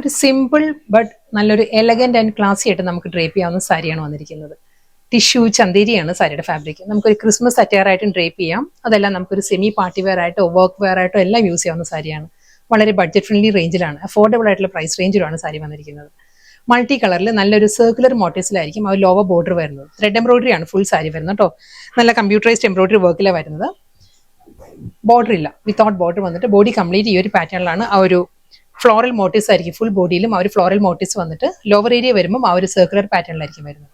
ഒരു simple but നല്ലൊരു elegant and ക്ലാസി ആയിട്ട് നമുക്ക് ഡ്രേപ്പ് ചെയ്യാവുന്ന സാരിയാണ് വന്നിരിക്കുന്നത്. ടിഷ്യൂ ചന്തേരിയാണ് സാരിയുടെ ഫാബ്രിക്. നമുക്കൊരു ക്രിസ്മസ് അറ്റയറായിട്ടും ഡ്രേപ്പ് ചെയ്യാം. അതെല്ലാം നമുക്കൊരു സെമി പാർട്ടി വെയർ ആയിട്ടോ വർക്ക് വെയർ ആയിട്ടോ എല്ലാം യൂസ് ചെയ്യാവുന്ന സാരിയാണ്. വളരെ ബഡ്ജറ്റ് ഫ്രണ്ട്ലി റേഞ്ചിലാണ്, അഫോർഡബിൾ ആയിട്ടുള്ള പ്രൈസ് റേഞ്ചിലാണ് സാരി വന്നിരിക്കുന്നത്. മൾട്ടി കളറിൽ നല്ലൊരു സർക്കുലർ മോട്ടീവ്സിലായിരിക്കും ആ ലോവർ ബോർഡർ വരുന്നത്. ത്രെഡ് എംബ്രോയിഡറി ആണ് ഫുൾ സാരി വരുന്നത് കേട്ടോ. നല്ല കമ്പ്യൂട്ടറൈസ്ഡ് എംബ്രോയിഡറി വർക്കിലാണ് വരുന്നത്. ബോർഡർ ഇല്ല, വിത്തൗട്ട് ബോർഡർ വന്നിട്ട് ബോഡി കംപ്ലീറ്റ് ഈ ഒരു പാറ്റേണിലാണ്. ആ ഒരു ഫ്ലോറൽ മോട്ടീവ്സ് ആയിരിക്കും ഫുൾ ബോഡിയിലും. ആ ഒരു ഫ്ലോറൽ മോട്ടീവ്സ് വന്നിട്ട് ലോവർ ഏരിയ വരുമ്പോൾ ആ ഒരു സർക്കുലർ പാറ്റേണിലായിരിക്കും വരുന്നത്.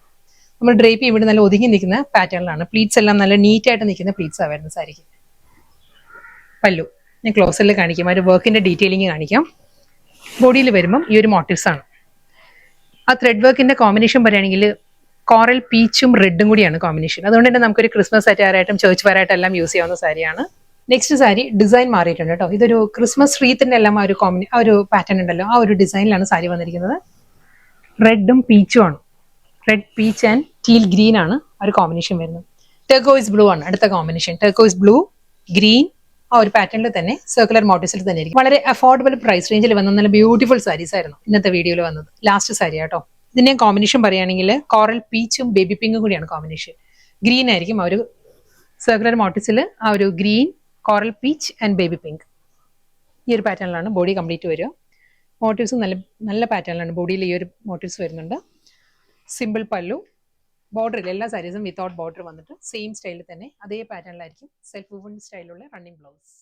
നമ്മൾ ഡ്രേപ്പ് ചെയ്യുമ്പോൾ നല്ല ഒതുങ്ങി നിൽക്കുന്ന പാറ്റേണിലാണ്. പ്ലീറ്റ്സ് എല്ലാം നല്ല നീറ്റ് ആയിട്ട് നിൽക്കുന്ന പ്ലീറ്റ്സാണ് വരുന്നത് സാരിക്ക്. പല്ലു ഞാൻ ക്ലോസറിൽ കാണിക്കാം, ആ ഒരു വർക്കിന്റെ ഡീറ്റെയിലിംഗ് കാണിക്കാം. ബോഡിയിൽ വരുമ്പം ഈ ഒരു മോട്ടീവ്സ് ആണ്. ആ ത്രെഡ് വർക്കിന്റെ കോമ്പിനേഷൻ പറയുകയാണെങ്കിൽ കോറൽ പീച്ചും റെഡും കൂടിയാണ് കോമ്പിനേഷൻ. അതുകൊണ്ട് തന്നെ നമുക്കൊരു ക്രിസ്മസ് അറ്റയറായിട്ടും ചേർച്ച് വെയറായിട്ടും എല്ലാം യൂസ് ചെയ്യാവുന്ന സാരിയാണ്. നെക്സ്റ്റ് സാരി ഡിസൈൻ മാറിയിട്ടുണ്ട് കേട്ടോ. ഇതൊരു ക്രിസ്മസ് റീത്തിന്റെ എല്ലാം ആ ഒരു പാറ്റേൺ ഉണ്ടല്ലോ, ആ ഒരു ഡിസൈനിലാണ് സാരി വന്നിരിക്കുന്നത്. റെഡും പീച്ചും ആണ്. Red peach and teal green ആണ് ആ ഒരു കോമ്പിനേഷൻ വരുന്നത്. ടെർക്കോയിസ് ബ്ലൂ ആണ് അടുത്ത കോമ്പിനേഷൻ. ടെർക്കോയിസ് ബ്ലൂ, ഗ്രീൻ, ആ ഒരു പാറ്റേണിൽ തന്നെ സർക്കുലർ മോട്ടീവ്സിൽ തന്നെ ആയിരിക്കും. വളരെ അഫോർഡബിൾ പ്രൈസ് റേഞ്ചിൽ വന്ന നല്ല ബ്യൂട്ടിഫുൾ സാരീസ് ആയിരുന്നു ഇന്നത്തെ വീഡിയോയിൽ വന്നത്. ലാസ്റ്റ് സാരി കേട്ടോ. ഇതിന്റെ കോമ്പിനേഷൻ പറയുകയാണെങ്കിൽ കോറൽ പീച്ചും ബേബി പിങ്കും കൂടിയാണ് കോമ്പിനേഷൻ. ഗ്രീൻ ആയിരിക്കും ആ ഒരു സർക്കുലർ മോട്ടീവ്സിൽ, ആ ഒരു green, coral peach and baby pink. ഈ ഒരു പാറ്റേണിലാണ് ബോഡി കംപ്ലീറ്റ് വരിക. മോട്ടീവ്സ് നല്ല നല്ല പാറ്റേണിലാണ് ബോഡിയിൽ ഈ ഒരു മോട്ടീവ്സ് വരുന്നുണ്ട്. സിമ്പിൾ പല്ലു, ബോർഡറിൽ എല്ലാ സാരീസും വിത്തൗട്ട് ബോർഡർ വന്നിട്ട് സെയിം സ്റ്റൈലിൽ തന്നെ അതേ പാറ്റേണിലായിരിക്കും. സെൽഫ് വുവൺ സ്റ്റൈലുള്ള റണ്ണിങ് ബ്ലൗസ്.